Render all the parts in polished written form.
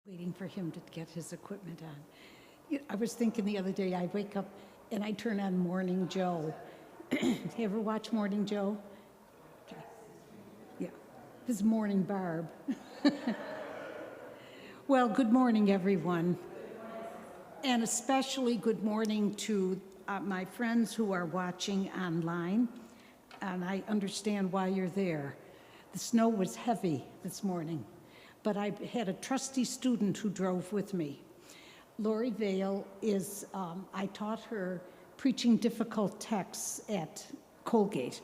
Waiting for him to get his equipment on. I was thinking the other day, I wake up and I turn on Morning Joe. You ever watch Morning Joe? Okay. Yeah. This is Morning Barb. Well, good morning, everyone. And especially good morning to my friends who are watching online. And I understand why you're there. The snow was heavy this morning, but I had a trusty student who drove with me. Lori Vale is, I taught her preaching difficult texts at Colgate,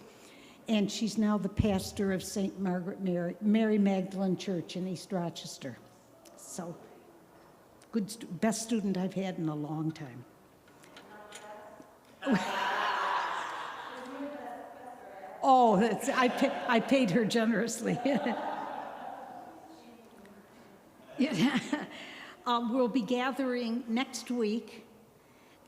and she's now the pastor of St. Margaret Mary Magdalene Church in East Rochester. So, best student I've had in a long time. Oh, I paid her generously. Yeah. We'll be gathering next week,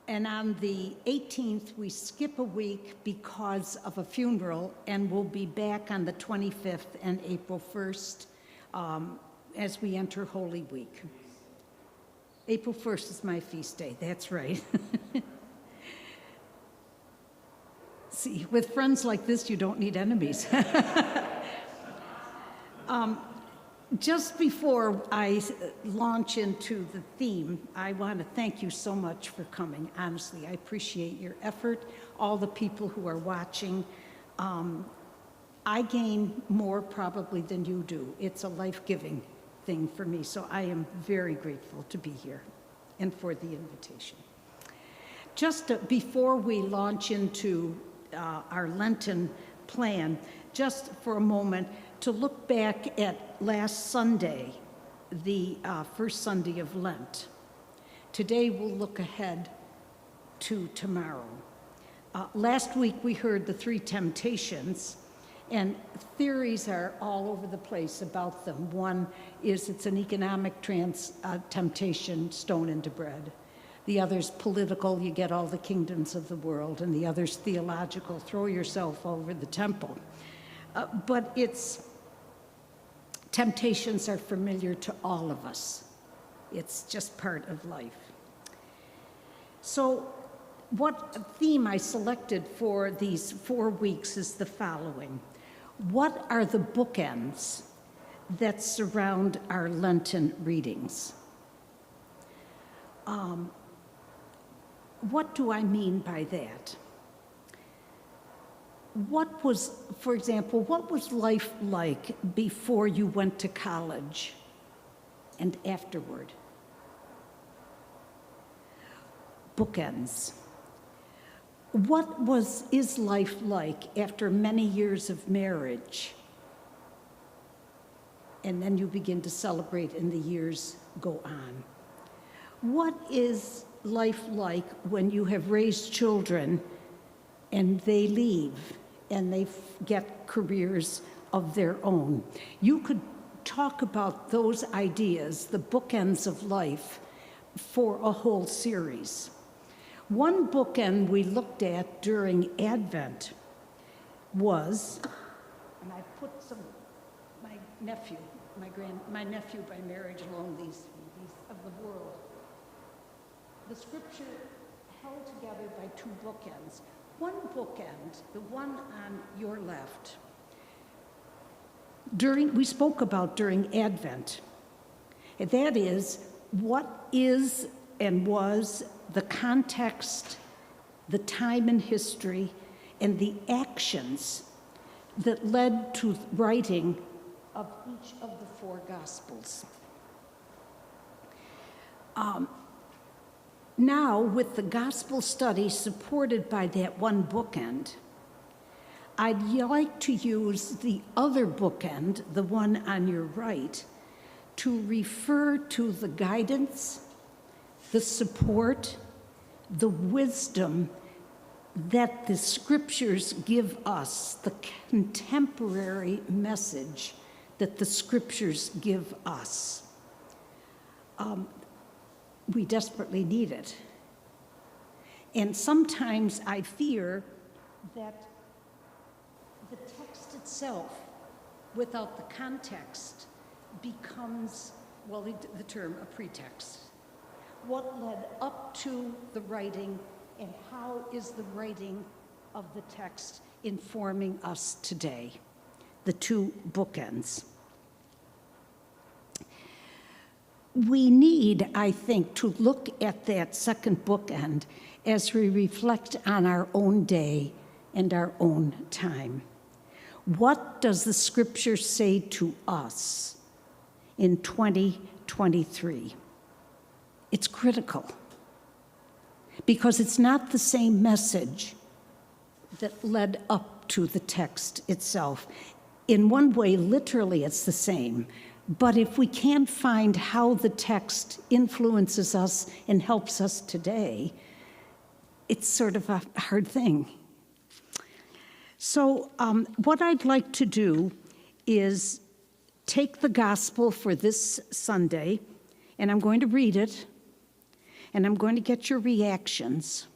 and on the 18th, we skip a week because of a funeral, and we'll be back on the 25th and April 1st as we enter Holy Week. April 1st is my feast day, that's right. See, with friends like this, you don't need enemies. Just before I launch into the theme, I want to thank you so much for coming. Honestly, I appreciate your effort, all the people who are watching. I gain more probably than you do. It's a life-giving thing for me, so I am very grateful to be here and for the invitation. Just before we launch into our Lenten plan, just for a moment, to look back at last Sunday, the first Sunday of Lent. Today we'll look ahead to tomorrow. Last week we heard the three temptations, and theories are all over the place about them. One is it's an economic temptation, stone into bread. The other's political, you get all the kingdoms of the world, and the other's theological, throw yourself over the temple. But temptations are familiar to all of us. It's just part of life. So what theme I selected for these 4 weeks is the following. What are the bookends that surround our Lenten readings? What do I mean by that? What was, for example, what was life like before you went to college and afterward? Bookends. What is life like after many years of marriage? And then you begin to celebrate and the years go on. What is life like when you have raised children and they leave and they get careers of their own? You could talk about those ideas, the bookends of life, for a whole series. One bookend we looked at during Advent was, and I put my nephew by marriage alone, these of the world. The scripture held together by two bookends. One bookend, the one on your left, we spoke about during Advent. And that is, what is and was the context, the time in history, and the actions that led to writing of each of the four Gospels. Now, with the gospel study supported by that one bookend, I'd like to use the other bookend, the one on your right, to refer to the guidance, the support, the wisdom that the scriptures give us, the contemporary message that the scriptures give us. We desperately need it. And sometimes I fear that the text itself, without the context, becomes well, the term a pretext. What led up to the writing, and how is the writing of the text informing us today? The two bookends. We need, I think, to look at that second bookend as we reflect on our own day and our own time. What does the scripture say to us in 2023? It's critical because it's not the same message that led up to the text itself. In one way, literally, it's the same. But if we can't find how the text influences us and helps us today, it's sort of a hard thing. So what I'd like to do is take the gospel for this Sunday, and I'm going to read it, and I'm going to get your reactions.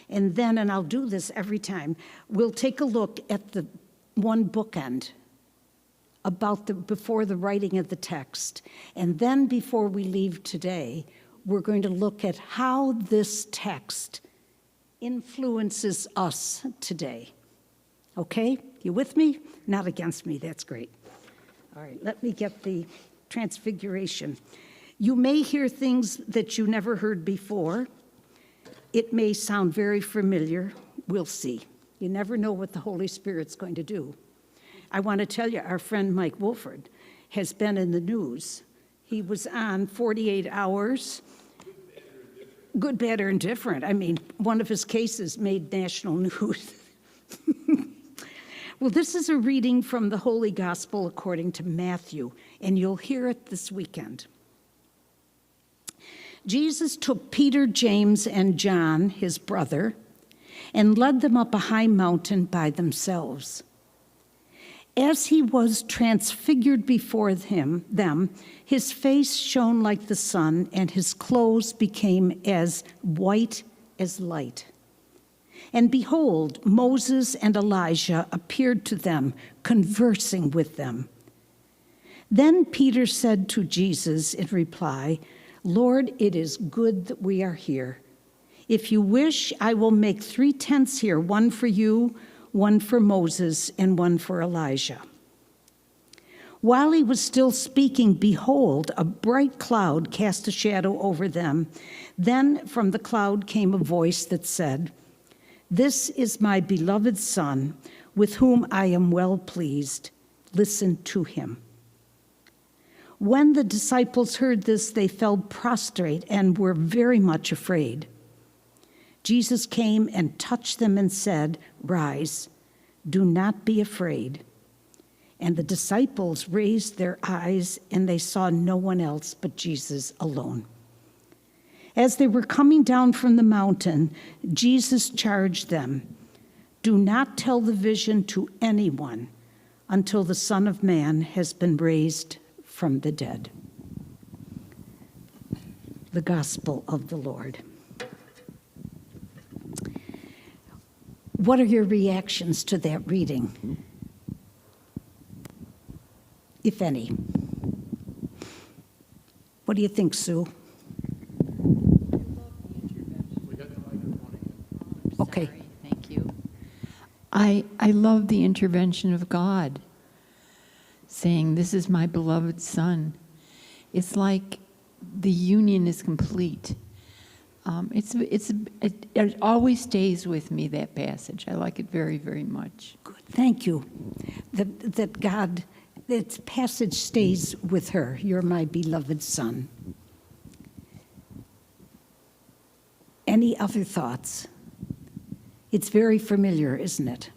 And then, and I'll do this every time, we'll take a look at the one bookend before the writing of the text. And then before we leave today, we're going to look at how this text influences us today. Okay? You with me? Not against me. That's great. All right, let me get the transfiguration. You may hear things that you never heard before. It may sound very familiar. We'll see. You never know what the Holy Spirit's going to do. I want to tell you, our friend Mike Wolford has been in the news. He was on 48 Hours. Good, bad, or indifferent. I mean, one of his cases made national news. Well, this is a reading from the Holy Gospel according to Matthew, and you'll hear it this weekend. Jesus took Peter, James, and John, his brother, and led them up a high mountain by themselves. As he was transfigured before them, his face shone like the sun, and his clothes became as white as light. And behold, Moses and Elijah appeared to them, conversing with them. Then Peter said to Jesus in reply, "Lord, it is good that we are here. If you wish, I will make 3 tents here, one for you, one for Moses, and one for Elijah." While he was still speaking, behold, a bright cloud cast a shadow over them. Then from the cloud came a voice that said, "This is my beloved Son, with whom I am well pleased. Listen to him." When the disciples heard this, they fell prostrate and were very much afraid. Jesus came and touched them and said, "Rise, do not be afraid." And the disciples raised their eyes, and they saw no one else but Jesus alone. As they were coming down from the mountain, Jesus charged them, "Do not tell the vision to anyone until the Son of Man has been raised from the dead." The Gospel of the Lord. What are your reactions to that reading, if any? What do you think, Sue? Okay. Sorry, thank you. I love the intervention of God, saying, "This is my beloved Son." It's like the union is complete. It always stays with me, that passage. I like it very, very much. Good. Thank you. That God, that passage stays with her. You're my beloved Son. Any other thoughts? It's very familiar, isn't it?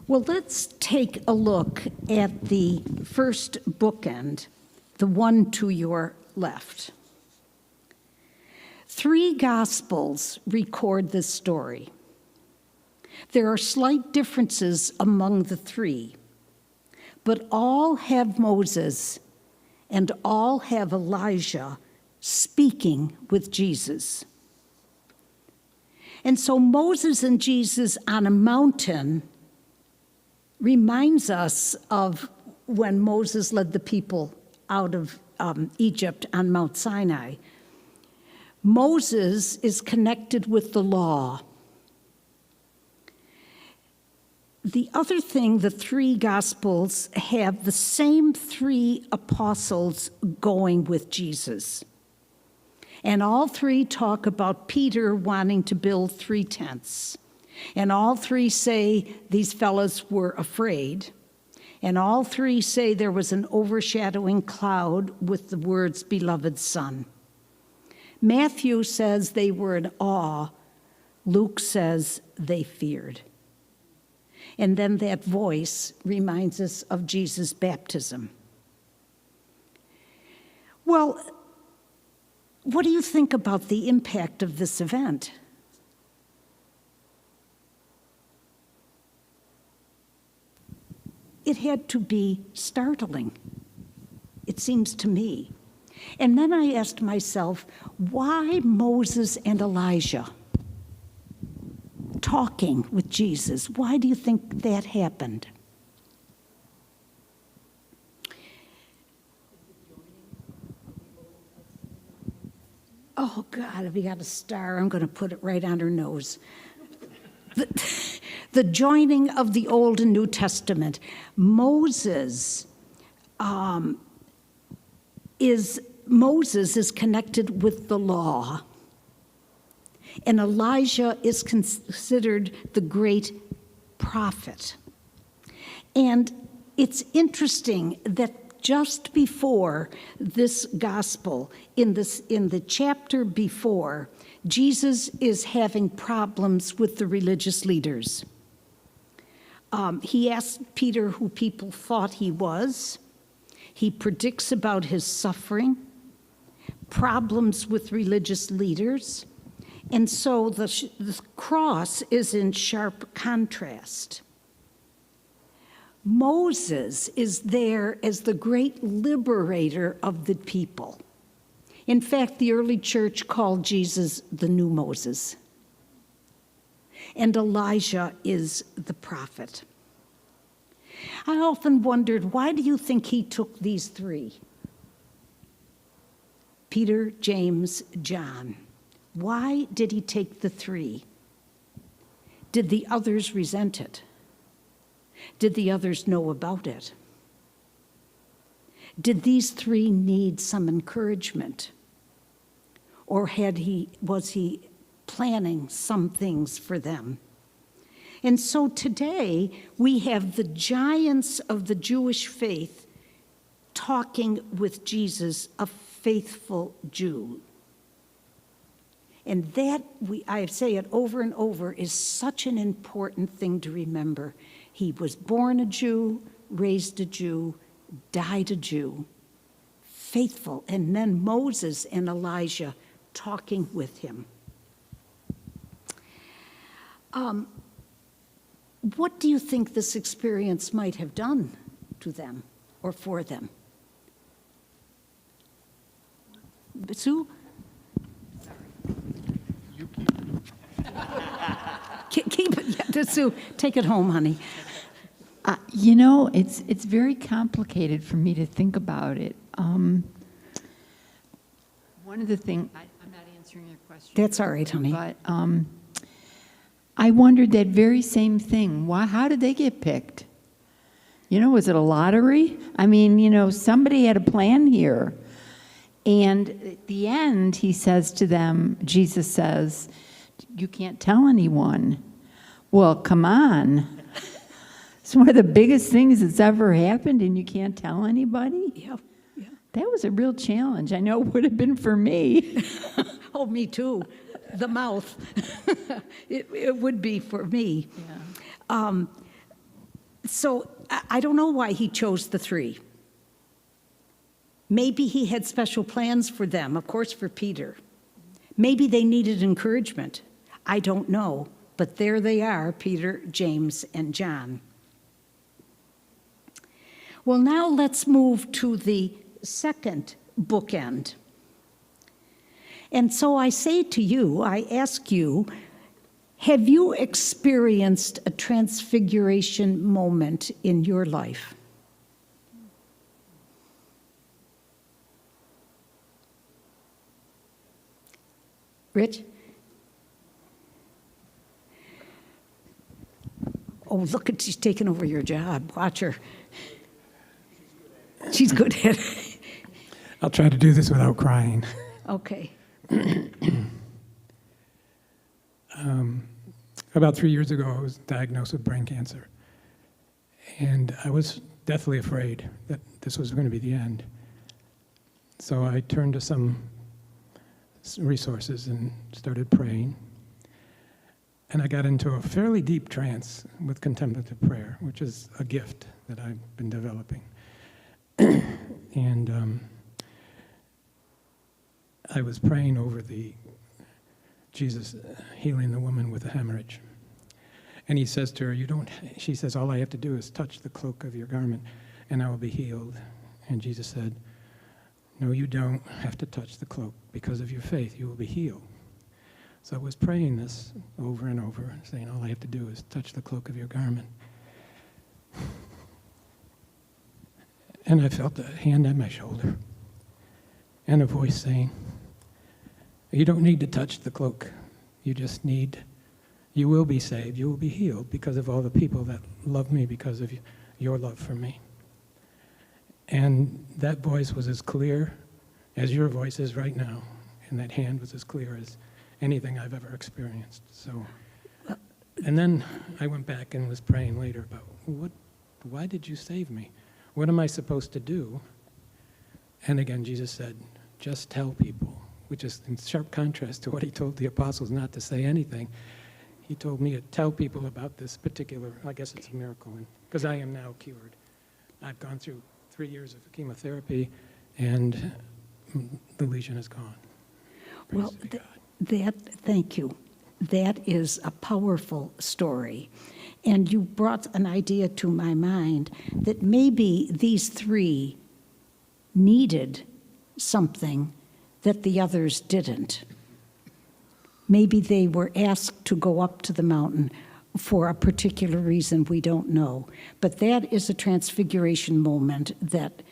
Well, let's take a look at the first bookend, the one to your left. 3 Gospels record this story. There are slight differences among the 3, but all have Moses and all have Elijah speaking with Jesus. And so Moses and Jesus on a mountain reminds us of when Moses led the people out of Egypt on Mount Sinai. Moses is connected with the law. The other thing, the three Gospels have the same three apostles going with Jesus. And all three talk about Peter wanting to build 3 tents. And all three say these fellows were afraid. And all three say there was an overshadowing cloud with the words, beloved Son. Matthew says they were in awe. Luke says they feared. And then that voice reminds us of Jesus' baptism. Well, what do you think about the impact of this event? It had to be startling, it seems to me. And then I asked myself, why Moses and Elijah talking with Jesus? Why do you think that happened? Oh, God, if you got a star, I'm going to put it right on her nose. The joining of the Old and New Testament. Moses is connected with the law. And Elijah is considered the great prophet. And it's interesting that just before this gospel, in the chapter before, Jesus is having problems with the religious leaders. He asked Peter who people thought he was. He predicts about his suffering, problems with religious leaders. And so the cross is in sharp contrast. Moses is there as the great liberator of the people. In fact, the early church called Jesus the new Moses. And Elijah is the prophet. I often wondered, why do you think he took these three? Peter, James, John. Why did he take the three? Did the others resent it? Did the others know about it? Did these three need some encouragement? Or was he planning some things for them? And so today we have the giants of the Jewish faith talking with Jesus, a faithful Jew. And that, I say it over and over, is such an important thing to remember. He was born a Jew, raised a Jew, died a Jew, faithful. And then Moses and Elijah talking with him. What do you think this experience might have done to them or for them? Sue? You keep it. Keep it, Sue. Take it home, honey. It's very complicated for me to think about it. One of the things, I'm not answering your question. That's all right, honey. But I wondered that very same thing. How did they get picked? Was it a lottery? I mean, somebody had a plan here. And at the end, he says to them, Jesus says, you can't tell anyone. Well, come on. It's one of the biggest things that's ever happened, and you can't tell anybody? Yeah. That was a real challenge. I know it would have been for me. Oh, me too. The mouth. It would be for me. Yeah. So I don't know why he chose the three. Maybe he had special plans for them, of course, for Peter. Maybe they needed encouragement. I don't know. But there they are, Peter, James, and John. Well, now let's move to the second bookend. And so I say to you, I ask you, have you experienced a transfiguration moment in your life? Rich? Oh, look at, she's taking over your job. Watch her. She's good at it. I'll try to do this without crying. Okay. About 3 years ago, I was diagnosed with brain cancer. And I was deathly afraid that this was going to be the end. So I turned to some resources and started praying. And I got into a fairly deep trance with contemplative prayer, which is a gift that I've been developing. And I was praying over Jesus healing the woman with a hemorrhage. And he says to her, she says, all I have to do is touch the cloak of your garment and I will be healed. And Jesus said, no, you don't have to touch the cloak. Because of your faith, you will be healed. So I was praying this over and over, saying, all I have to do is touch the cloak of your garment. And I felt a hand on my shoulder and a voice saying, you don't need to touch the cloak. You will be saved. You will be healed because of all the people that love me because of your love for me. And that voice was as clear as your voice is right now. And that hand was as clear as anything I've ever experienced. So, and then I went back and was praying later about why did you save me? What am I supposed to do? And again, Jesus said, just tell people, which is in sharp contrast to what he told the apostles not to say anything. He told me to tell people about this particular, I guess it's a miracle, because I am now cured. I've gone through 3 years of chemotherapy, and the lesion is gone. Praise Well, be God. thank you. That is a powerful story. And you brought an idea to my mind that maybe these three needed something that the others didn't. Maybe they were asked to go up to the mountain for a particular reason we don't know. But that is a transfiguration moment that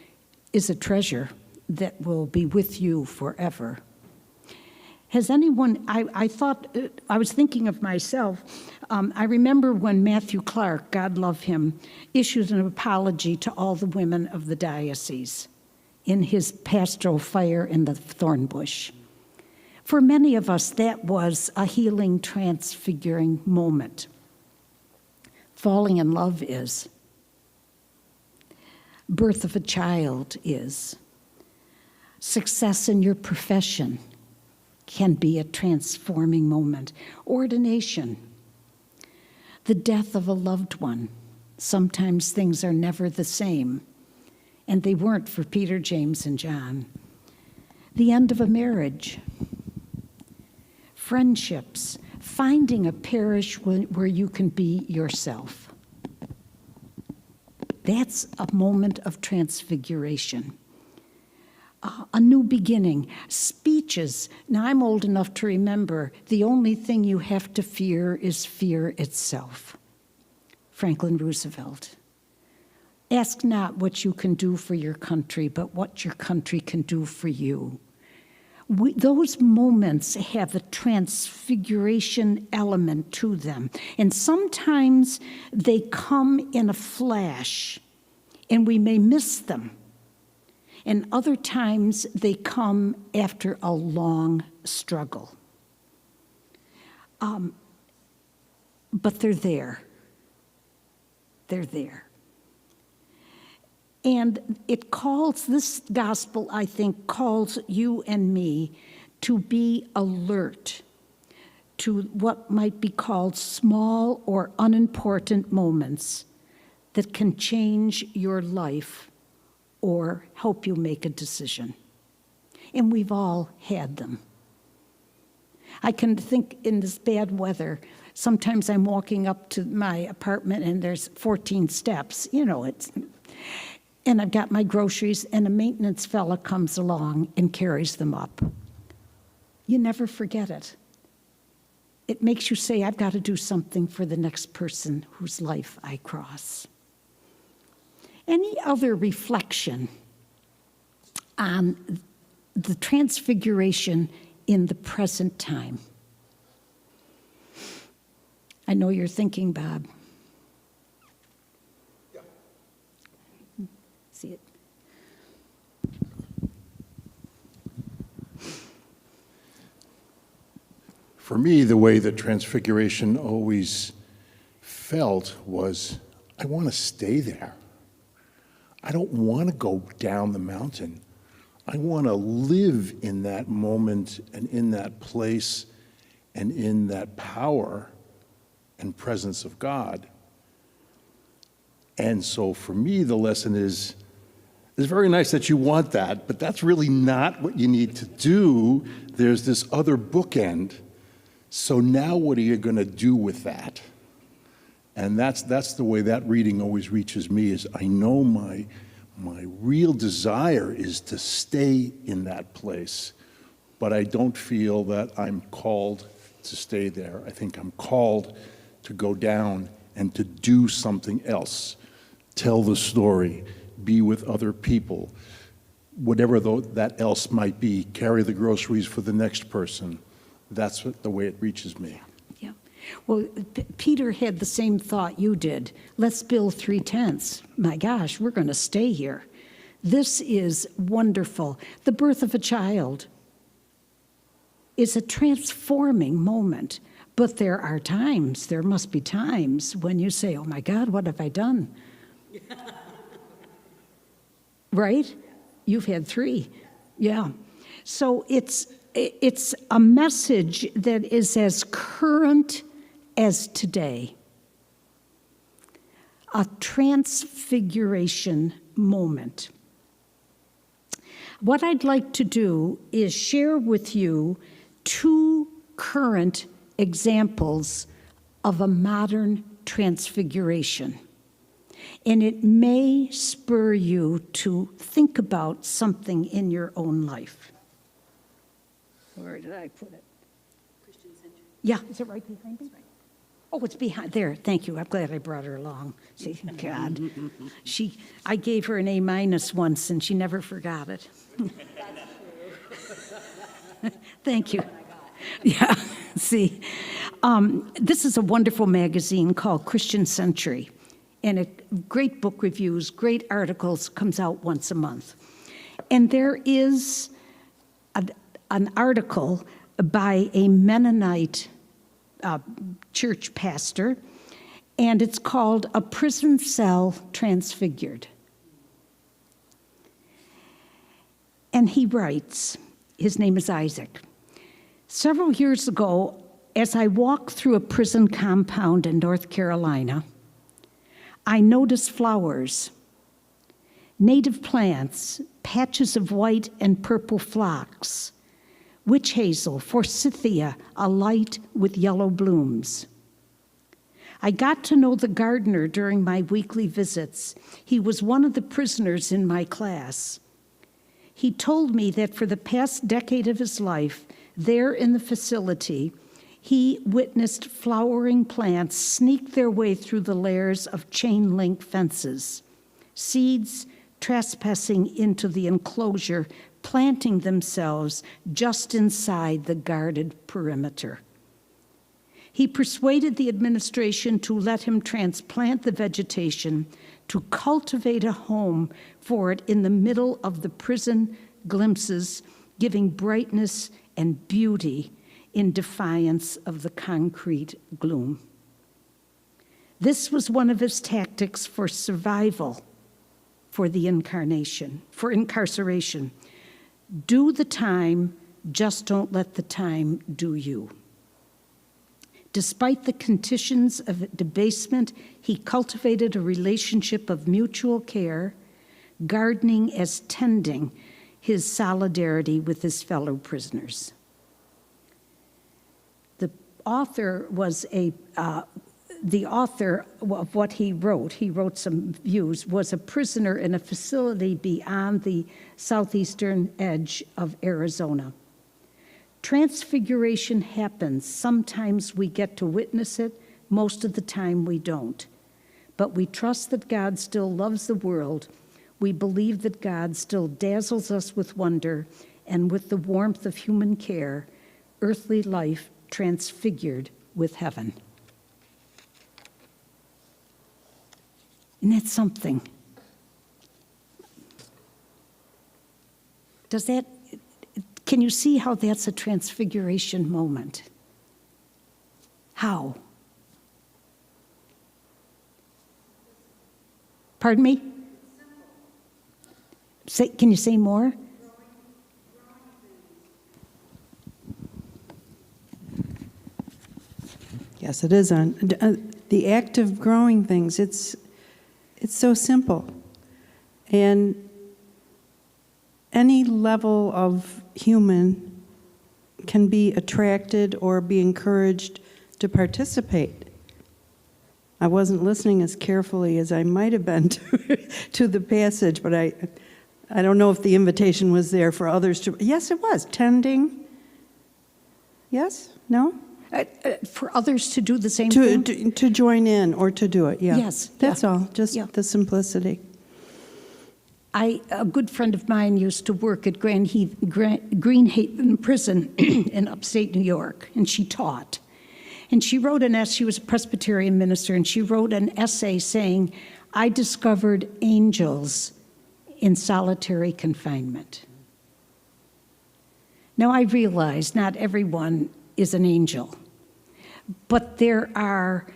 is a treasure that will be with you forever. Has anyone, I thought, I was thinking of myself, I remember when Matthew Clark, God love him, issued an apology to all the women of the diocese in his pastoral Fire in the Thorn Bush. For many of us, that was a healing, transfiguring moment. Falling in love is. Birth of a child is. Success in your profession can be a transforming moment. Ordination. The death of a loved one. Sometimes things are never the same. And they weren't for Peter, James, and John. The end of a marriage. Friendships. Finding a parish where you can be yourself. That's a moment of transfiguration. A new beginning. Speeches. Now, I'm old enough to remember the only thing you have to fear is fear itself. Franklin Roosevelt. Ask not what you can do for your country, but what your country can do for you. Those moments have a transfiguration element to them. And sometimes they come in a flash, and we may miss them. And other times they come after a long struggle. But they're there. They're there. And it calls, this gospel, I think, calls you and me to be alert to what might be called small or unimportant moments that can change your life or help you make a decision. And we've all had them. I can think in this bad weather, sometimes I'm walking up to my apartment and there's 14 steps, and I've got my groceries, and a maintenance fella comes along and carries them up. You never forget it. It makes you say, I've got to do something for the next person whose life I cross. Any other reflection on the transfiguration in the present time. I know you're thinking, Bob. Yeah. See it? For me, the way that Transfiguration always felt was, I want to stay there. I don't want to go down the mountain. I want to live in that moment and in that place and in that power and presence of God. And so for me, the lesson is, it's very nice that you want that, but that's really not what you need to do. There's this other bookend. So now what are you going to do with that? And that's the way that reading always reaches me, is I know my real desire is to stay in that place, but I don't feel that I'm called to stay there. I think I'm called to go down and to do something else, tell the story, be with other people, whatever that else might be, carry the groceries for the next person. That's the way it reaches me. Yeah. Well, Peter had the same thought you did. Let's build 3 tents. My gosh, we're going to stay here. This is wonderful. The birth of a child is a transforming moment. But there are times, there must be times when you say, oh my God, what have I done? Right? You've had 3. Yeah. So it's a message that is as current as today. A transfiguration moment. What I'd like to do is share with you 2 current examples of a modern transfiguration. And it may spur you to think about something in your own life. Where did I put it? Christian Center. Yeah, is it right behind me? Oh, it's behind there. Thank you. I'm glad I brought her along. See, God, I gave her an A- once, and she never forgot it. Thank you. Yeah. See, this is a wonderful magazine called Christian Century, and great book reviews, great articles, comes out once a month. And there is an article by a Mennonite church pastor, and it's called A Prison Cell Transfigured. And he writes, his name is Isaac, several years ago, as I walked through a prison compound in North Carolina, I noticed flowers, native plants, patches of white and purple phlox, witch hazel, forsythia, alight with yellow blooms. I got to know the gardener during my weekly visits. He was one of the prisoners in my class. He told me that for the past decade of his life, there in the facility, he witnessed flowering plants sneak their way through the layers of chain link fences, seeds trespassing into the enclosure, planting themselves just inside the guarded perimeter. He persuaded the administration to let him transplant the vegetation, to cultivate a home for it in the middle of the prison glimpses, giving brightness and beauty in defiance of the concrete gloom. This was one of his tactics for survival, for incarceration. Do the time, just don't let the time do you. Despite the conditions of debasement, he cultivated a relationship of mutual care, gardening as tending his solidarity with his fellow prisoners. The author of what he wrote some views, was a prisoner in a facility beyond the southeastern edge of Arizona. Transfiguration happens. Sometimes we get to witness it. Most of the time we don't. But we trust that God still loves the world. We believe that God still dazzles us with wonder and with the warmth of human care, earthly life transfigured with heaven. Isn't that something? Can you see how that's a transfiguration moment? How? Pardon me? Can you say more? Yes, it is on the act of growing things. It's so simple, and any level of human can be attracted or be encouraged to participate. I wasn't listening as carefully as I might have been to the passage, but I don't know if the invitation was there for others to. Yes, it was tending. Yes? No? For others to do the same thing? To join in or to do it, yeah. Yes, That's yeah. all, just Yeah. the simplicity. A good friend of mine used to work at Greenhaven Prison in upstate New York, and she taught. And she wrote an essay, she was a Presbyterian minister, and she wrote an essay saying, I discovered angels in solitary confinement. Now I realize not everyone is an angel, but there are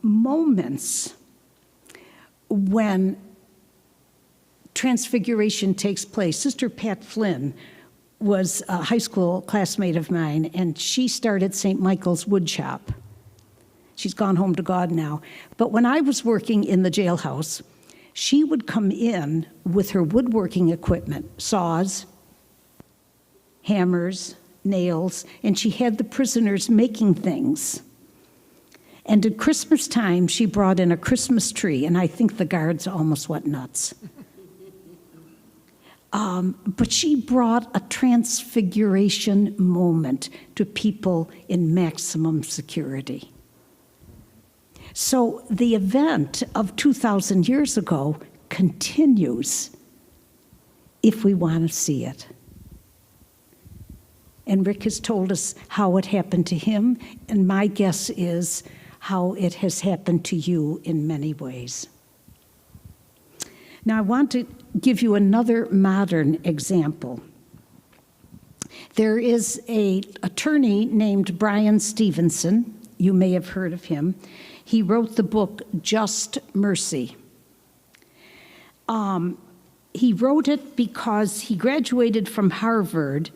moments when transfiguration takes place. Sister Pat Flynn was a high school classmate of mine, and she started St. Michael's Woodshop. She's gone home to God now. But when I was working in the jailhouse, she would come in with her woodworking equipment, saws, hammers, nails, and she had the prisoners making things. And at Christmas time, she brought in a Christmas tree, and I think the guards almost went nuts. But she brought a transfiguration moment to people in maximum security. So the event of 2,000 years ago continues if we want to see it. And Rick has told us how it happened to him, and my guess is how it has happened to you in many ways. Now, I want to give you another modern example. There is an attorney named Brian Stevenson. You may have heard of him. He wrote the book Just Mercy. He wrote it because he graduated from Harvard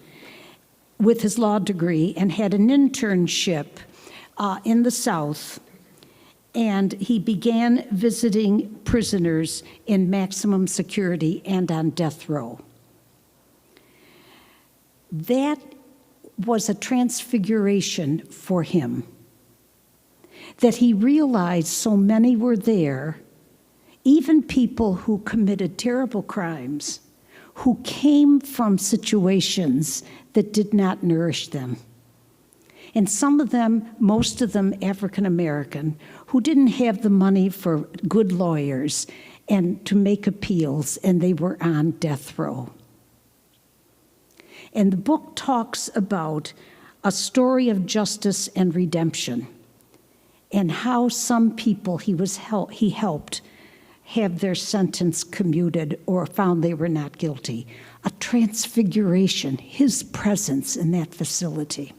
with his law degree and had an internship in the South. And he began visiting prisoners in maximum security and on death row. That was a transfiguration for him, that he realized so many were there, even people who committed terrible crimes, who came from situations that did not nourish them. And some of them, most of them African American, who didn't have the money for good lawyers and to make appeals, and they were on death row. And the book talks about a story of justice and redemption, and how some people he helped have their sentence commuted or found they were not guilty. A transfiguration, his presence in that facility.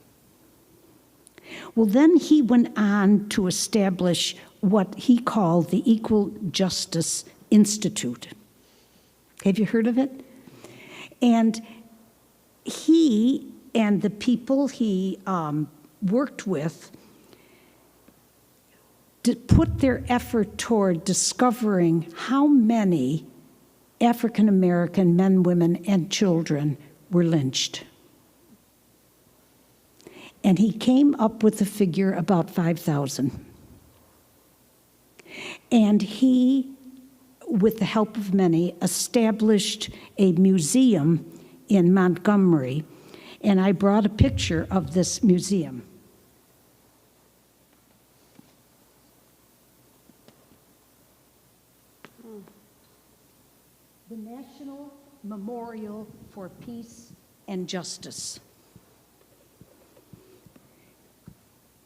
Well, then he went on to establish what he called the Equal Justice Institute. Have you heard of it? And he and the people he worked with put their effort toward discovering how many African American men, women, and children were lynched. And he came up with a figure about 5,000. And he, with the help of many, established a museum in Montgomery. And I brought a picture of this museum. The National Memorial for Peace and Justice.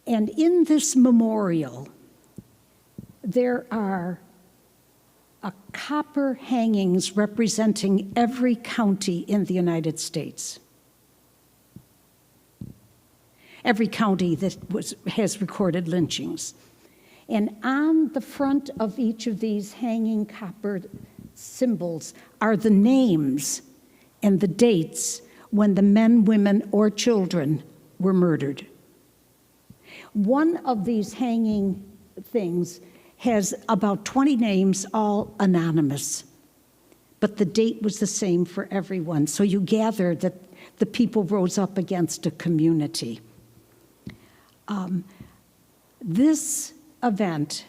And in this memorial, there are copper hangings representing every county in the United States. Every county that has recorded lynchings. And on the front of each of these hanging copper symbols are the names and the dates when the men, women, or children were murdered. One of these hanging things has about 20 names, all anonymous, but the date was the same for everyone. So you gather that the people rose up against a community. This event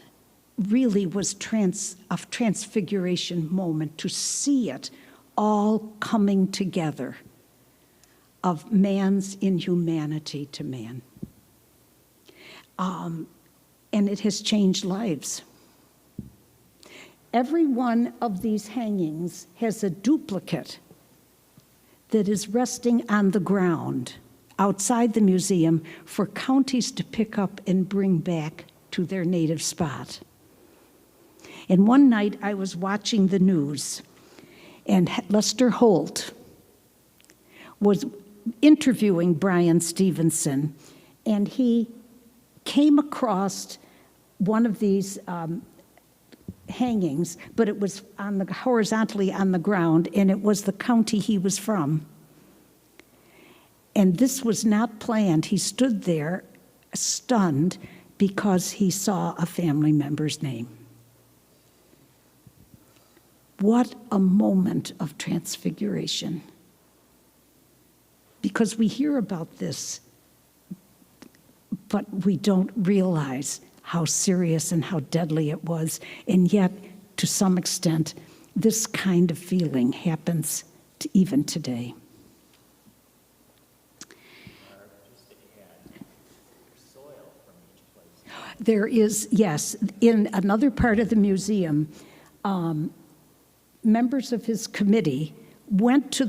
really was a transfiguration moment, to see it all coming together of man's inhumanity to man. And it has changed lives. Every one of these hangings has a duplicate that is resting on the ground outside the museum for counties to pick up and bring back to their native spot. And one night I was watching the news, and Lester Holt was interviewing Brian Stevenson, and he came across one of these hangings, but it was horizontally on the ground, and it was the county he was from. And this was not planned. He stood there stunned because he saw a family member's name. What a moment of transfiguration. Because we hear about this, but we don't realize how serious and how deadly it was. And yet, to some extent, this kind of feeling happens even today. There is, yes, in another part of the museum, members of his committee went to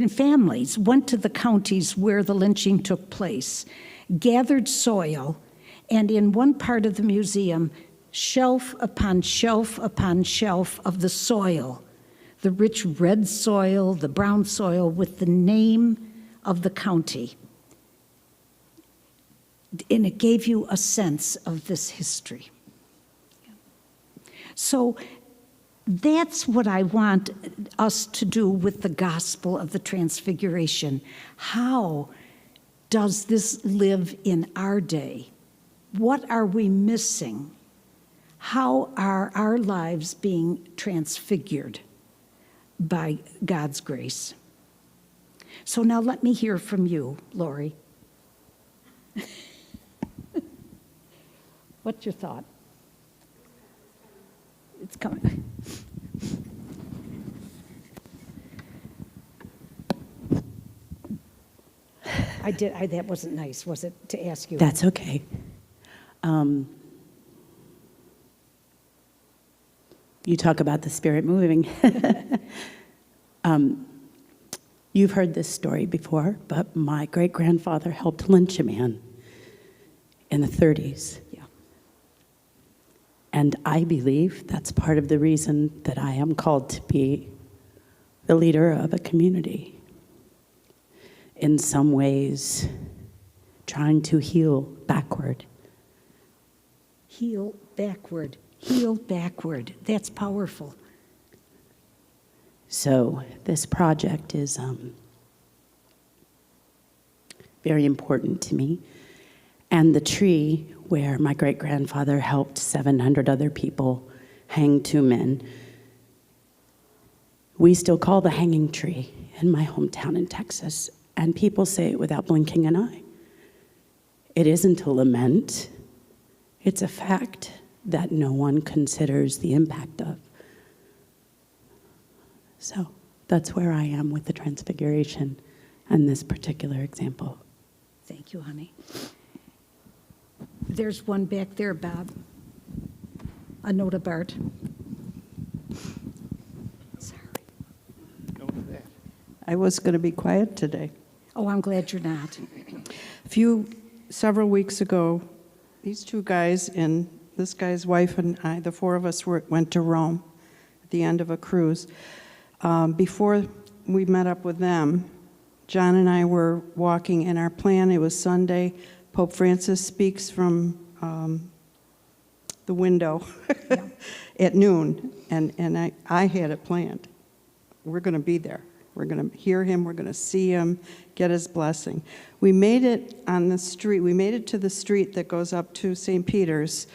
families went to the counties where the lynching took place, gathered soil, and in one part of the museum, shelf upon shelf upon shelf of the soil, the rich red soil, the brown soil with the name of the county. And it gave you a sense of this history. So that's what I want us to do with the gospel of the Transfiguration. How does this live in our day? What are we missing? How are our lives being transfigured by God's grace? So now let me hear from you, Lori. What's your thought? It's coming. That wasn't nice, was it, to ask you? That's okay. You talk about the Spirit moving. You've heard this story before, but my great-grandfather helped lynch a man in the 30s. Yeah. And I believe that's part of the reason that I am called to be the leader of a community. In some ways, trying to heal backward. Heal backward. Heal backward. That's powerful. So this project is very important to me. And the tree where my great-grandfather helped 700 other people hang 2 men, we still call the hanging tree in my hometown in Texas. And people say it without blinking an eye. It isn't a lament. It's a fact that no one considers the impact of. So that's where I am with the Transfiguration and this particular example. Thank you, honey. There's one back there, Bob. A note of Bart. Sorry. I was going to be quiet today. Oh, I'm glad you're not. A few several weeks ago, these two guys and this guy's wife and I, the four of us went to Rome at the end of a cruise. Before we met up with them, John and I were walking, and our plan, it was Sunday. Pope Francis speaks from the window at noon, and I had it planned. We're going to be there. We're going to hear him. We're going to see him, get his blessing. We made it on the street. We made it to the street that goes up to St. Peter's,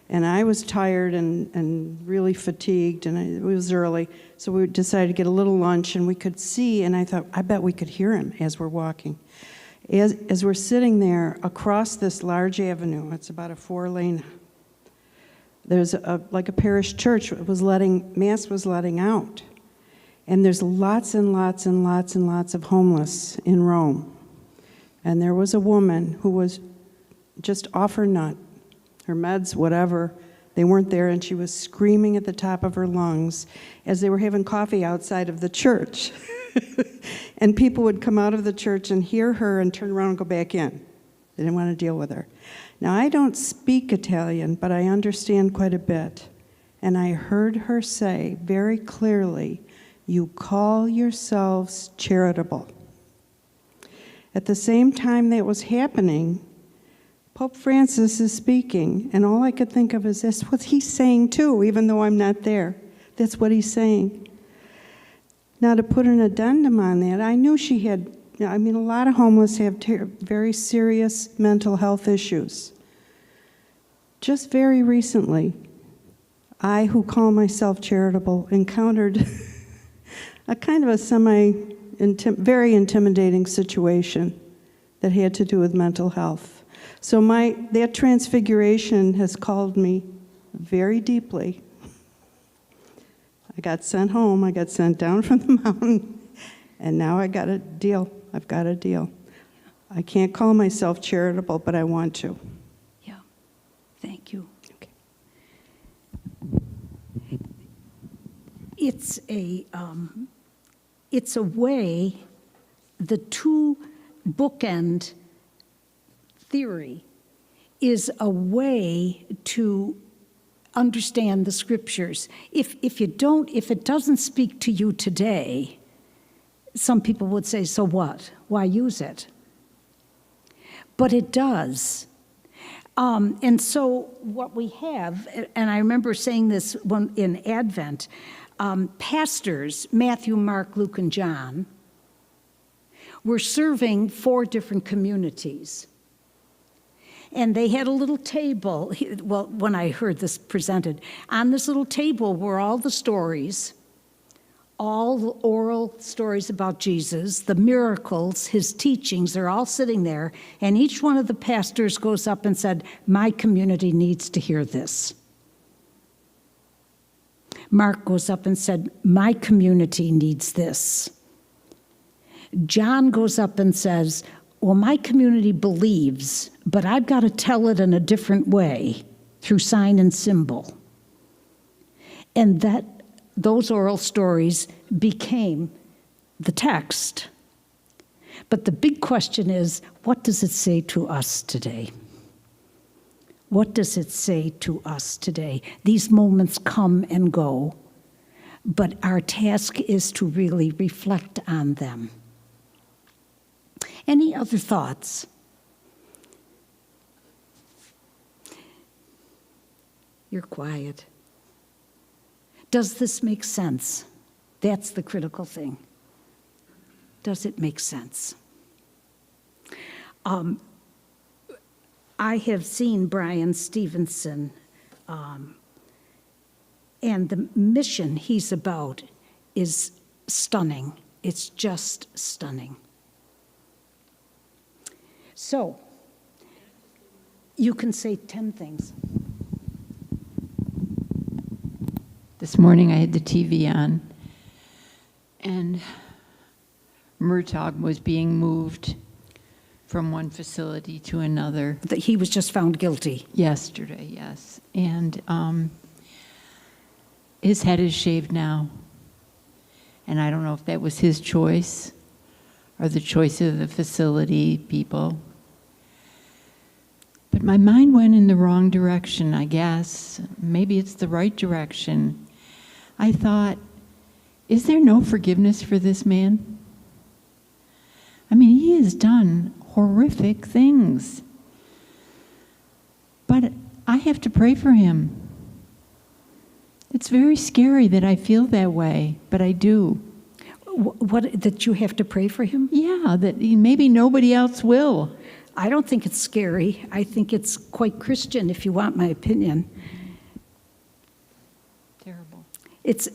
and I was tired and really fatigued, and it was early, so we decided to get a little lunch, and we could see, and I thought, I bet we could hear him as we're walking. As we're sitting there across this large avenue, it's about a 4-lane, there's like a parish church Mass was letting out. And there's lots and lots and lots and lots of homeless in Rome. And there was a woman who was just off her nut, her meds, whatever, they weren't there, and she was screaming at the top of her lungs as they were having coffee outside of the church. And people would come out of the church and hear her and turn around and go back in. They didn't want to deal with her. Now, I don't speak Italian, but I understand quite a bit. And I heard her say very clearly, "You call yourselves charitable." At the same time that was happening, Pope Francis is speaking, and all I could think of is that's what he's saying too, even though I'm not there. That's what he's saying. Now, to put an addendum on that, I knew she had, a lot of homeless have very serious mental health issues. Just very recently, I, who call myself charitable, encountered a kind of a very intimidating situation that had to do with mental health. So that transfiguration has called me very deeply. I got sent home, I got sent down from the mountain, and now I got a deal. I've got a deal. I can't call myself charitable, but I want to. Yeah, thank you. Okay. It's a way, the two bookend theory is a way to understand the scriptures. If it doesn't speak to you today, some people would say, so what? Why use it? But it does. And so what we have, and I remember saying this in Advent, pastors, Matthew, Mark, Luke, and John, were serving 4 different communities. And they had a little table, well, when I heard this presented, on this little table were all the stories, all the oral stories about Jesus, the miracles, his teachings, they're all sitting there, and each one of the pastors goes up and said, my community needs to hear this. Mark goes up and said, my community needs this. John goes up and says, well, my community believes, but I've got to tell it in a different way, through sign and symbol. And those oral stories became the text. But the big question is, what does it say to us today? What does it say to us today? These moments come and go, but our task is to really reflect on them. Any other thoughts? You're quiet. Does this make sense? That's the critical thing. Does it make sense? I have seen Brian Stevenson, and the mission he's about is stunning. It's just stunning. So, you can say 10 things. This morning I had the TV on, and Murtaugh was being moved from one facility to another. That he was just found guilty. Yesterday, yes. And his head is shaved now. And I don't know if that was his choice or the choice of the facility people. But my mind went in the wrong direction, I guess. Maybe it's the right direction. I thought, is there no forgiveness for this man? I mean, he has done horrific things. But I have to pray for him. It's very scary that I feel that way, but I do. What, that you have to pray for him? Yeah, that maybe nobody else will. I don't think it's scary. I think it's quite Christian, if you want my opinion. Terrible. It's,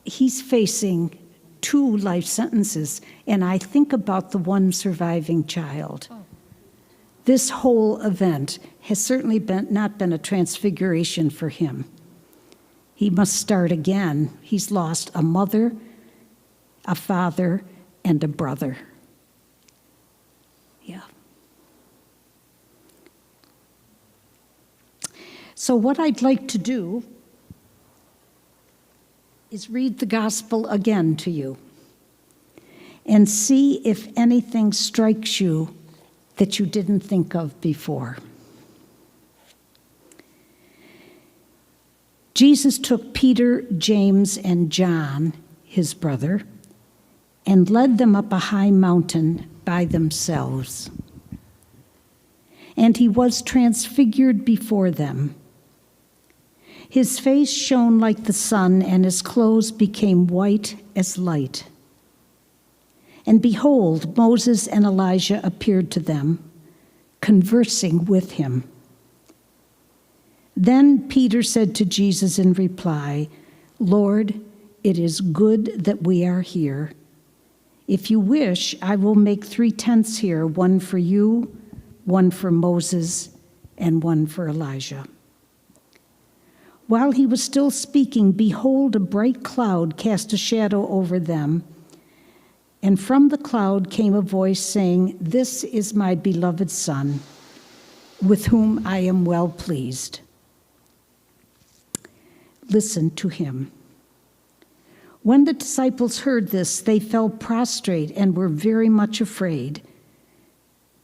he's facing 2 life sentences, and I think about the one surviving child. This whole event has certainly not been a transfiguration for him. He must start again. He's lost a mother, a father, and a brother. Yeah. So what I'd like to do is read the gospel again to you and see if anything strikes you that you didn't think of before. Jesus took Peter, James, and John, his brother, and led them up a high mountain by themselves. And he was transfigured before them. His face shone like the sun, and his clothes became white as light. And behold, Moses and Elijah appeared to them, conversing with him. Then Peter said to Jesus in reply, "Lord, it is good that we are here. If you wish, I will make 3 tents here, one for you, one for Moses, and one for Elijah." While he was still speaking, behold, a bright cloud cast a shadow over them. And from the cloud came a voice saying, "This is my beloved Son, with whom I am well pleased. Listen to him." When the disciples heard this, they fell prostrate and were very much afraid.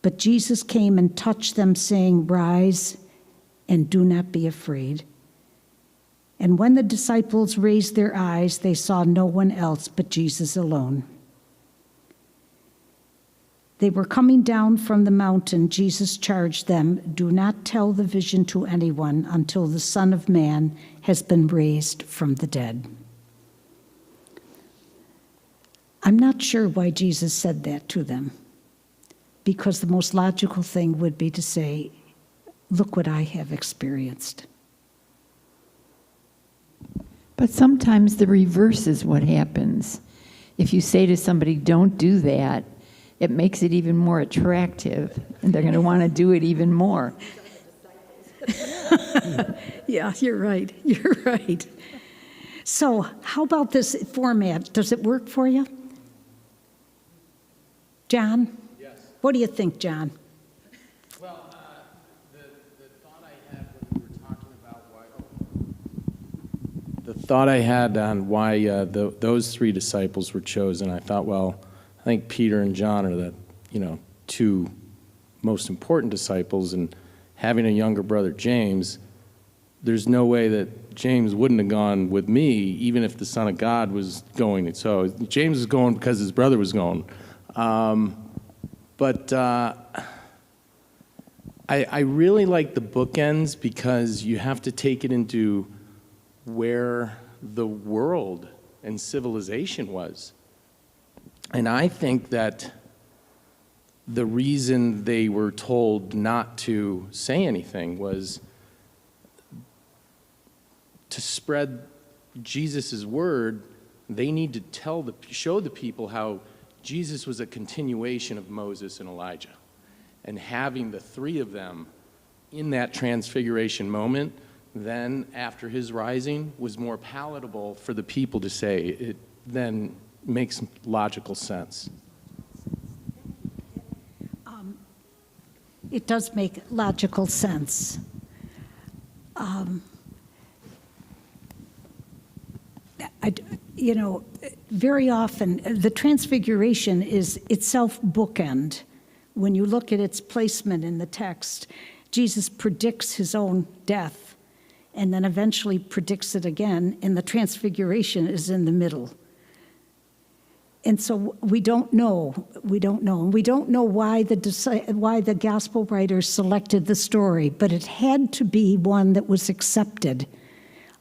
But Jesus came and touched them, saying, "Rise and do not be afraid." And when the disciples raised their eyes, they saw no one else but Jesus alone. They were coming down from the mountain. Jesus charged them, "Do not tell the vision to anyone until the Son of Man has been raised from the dead." I'm not sure why Jesus said that to them, because the most logical thing would be to say, "Look what I have experienced." But sometimes the reverse is what happens. If you say to somebody, "Don't do that," it makes it even more attractive, and they're going to want to do it even more. Yeah, you're right. You're right. So, how about this format? Does it work for you? John? Yes. What do you think, John? Well, the thought I had when we were talking about why those 3 disciples were chosen, I thought, well, I think Peter and John are the 2 most important disciples, and having a younger brother, James, there's no way that James wouldn't have gone with me, even if the Son of God was going. So James was going because his brother was going. But I really like the bookends because you have to take it into where the world and civilization was. And I think that the reason they were told not to say anything was to spread Jesus' word. They need to show the people how Jesus was a continuation of Moses and Elijah. And having the 3 of them in that transfiguration moment, then after his rising, was more palatable for the people to say. It then makes logical sense. It does make logical sense. Very often the transfiguration is itself bookend when you look at its placement in the text, Jesus predicts his own death and then eventually predicts it again, and the transfiguration is in the middle. And so we don't know. And we don't know why the gospel writers selected the story, but it had to be one that was accepted,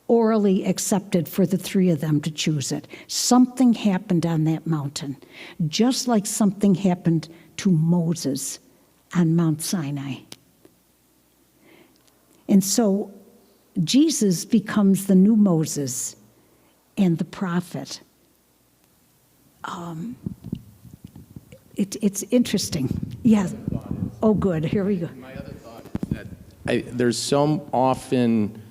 orally accepted for the three of them to choose it. Something happened on that mountain, just like something happened to Moses on Mount Sinai. And so Jesus becomes the new Moses and the prophet. It's interesting. Yes. Oh, good. Here we go. My other thought is that there's some often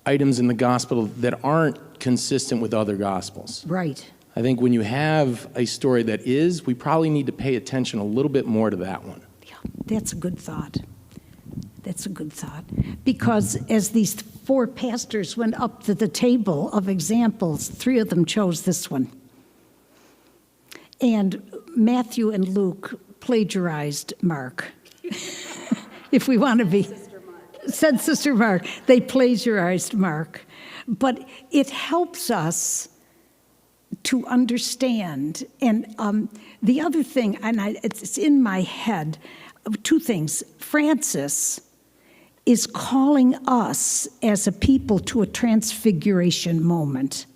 items in the gospel that aren't consistent with other gospels. Right. I think when you have a story that is, we probably need to pay attention a little bit more to that one. Yeah, that's a good thought. That's a good thought. Because as these four pastors went up to the table of examples, three of them chose this one. And Matthew and Luke plagiarized Mark. If we want to be. Said Sister Mark. They plagiarized Mark. But it helps us to understand. And the other thing, and it's in my head, two things. Francis is calling us as a people to a transfiguration moment.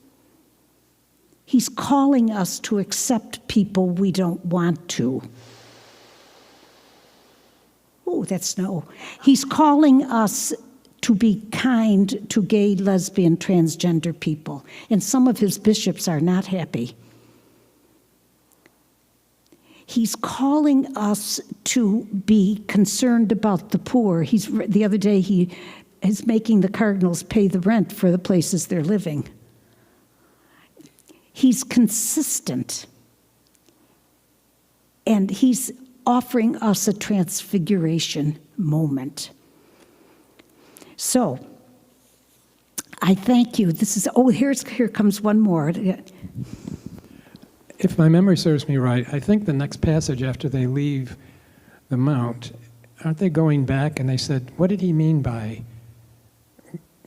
He's calling us to accept people we don't want to. Oh, that's no. He's calling us to be kind to gay, lesbian, transgender people. And some of his bishops are not happy. He's calling us to be concerned about the poor. The other day, he is making the cardinals pay the rent for the places they're living. He's consistent. And he's offering us a transfiguration moment. So, I thank you. Here comes one more. If my memory serves me right, I think the next passage after they leave the mount, aren't they going back and they said, what did he mean by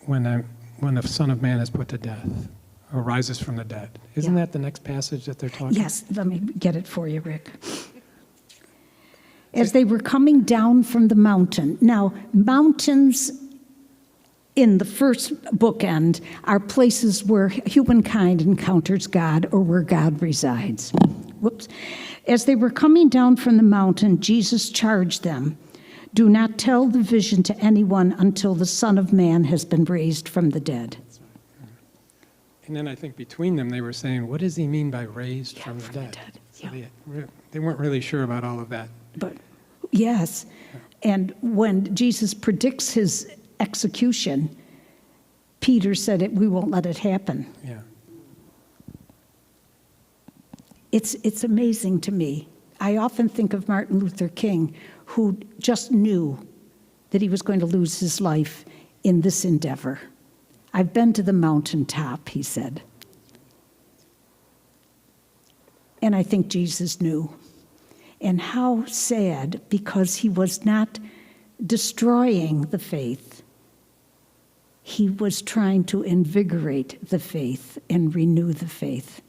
when the Son of Man is put to death or rises from the dead? Isn't that the next passage that they're talking about? Yes, let me get it for you, Rick. As they were coming down from the mountain. Now, mountains in the first bookend are places where humankind encounters God or where God resides. Whoops. As they were coming down from the mountain, Jesus charged them, "Do not tell the vision to anyone until the Son of Man has been raised from the dead." And then I think between them they were saying, what does he mean by raised from the dead? So they weren't really sure about all of that. But yes, and when Jesus predicts his execution, Peter said, "We won't let it happen." Yeah. It's amazing to me. I often think of Martin Luther King, who just knew that he was going to lose his life in this endeavor. "I've been to the mountaintop," he said. And I think Jesus knew. And how sad, because he was not destroying the faith. He was trying to invigorate the faith and renew the faith.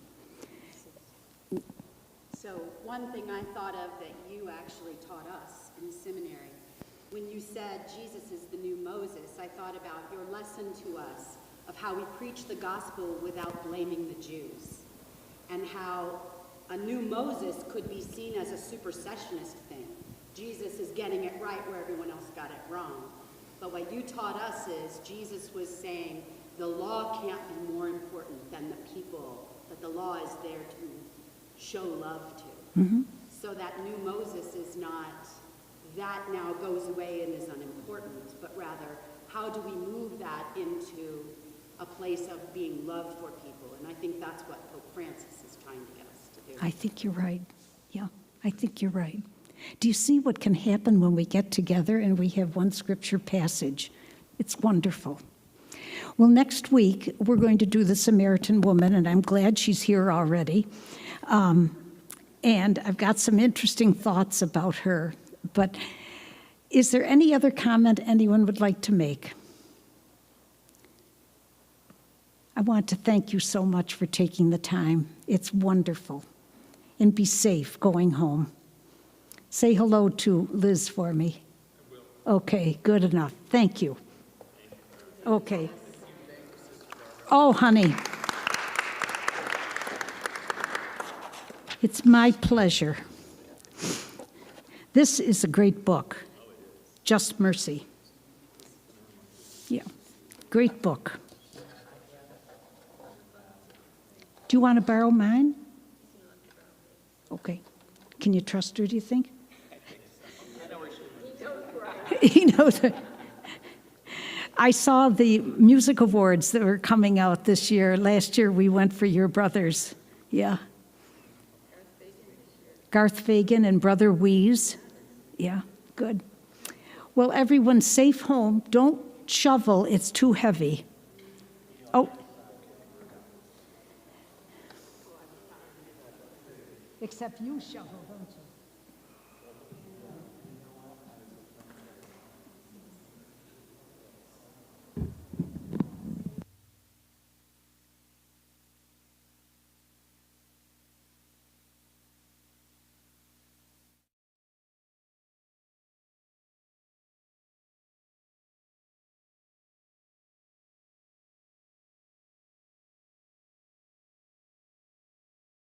So one thing I thought of that you actually taught us in seminary, when you said Jesus is the new Moses, I thought about your lesson to us of how we preach the gospel without blaming the Jews, and how a new Moses could be seen as a supersessionist thing. Jesus is getting it right where everyone else got it wrong. But what you taught us is Jesus was saying the law can't be more important than the people, that the law is there to show love to. Mm-hmm. So that new Moses is not, that now goes away and is unimportant, but rather, how do we move that into a place of being love for people? And I think that's what Pope Francis is trying to get us to do. I think you're right. Yeah, I think you're right. Do you see what can happen when we get together and we have one scripture passage? It's wonderful. Well, next week, we're going to do the Samaritan woman, and I'm glad she's here already. and I've got some interesting thoughts about her. But is there any other comment anyone would like to make? I want to thank you so much for taking the time. It's wonderful. And be safe going home. Say hello to Liz for me. I will. Okay, good enough. Thank you. Okay. Oh, honey. It's my pleasure. This is a great book, Just Mercy. Yeah, great book. Do you want to borrow mine? Okay. Can you trust her, do you think? I know where she is. You know, I saw the music awards that were coming out this year. Last year we went for your brothers. Yeah. Garth Fagan and Brother Weeze. Yeah, good. Well, everyone, safe home. Don't shovel, it's too heavy. Oh. Except you shovel, don't you?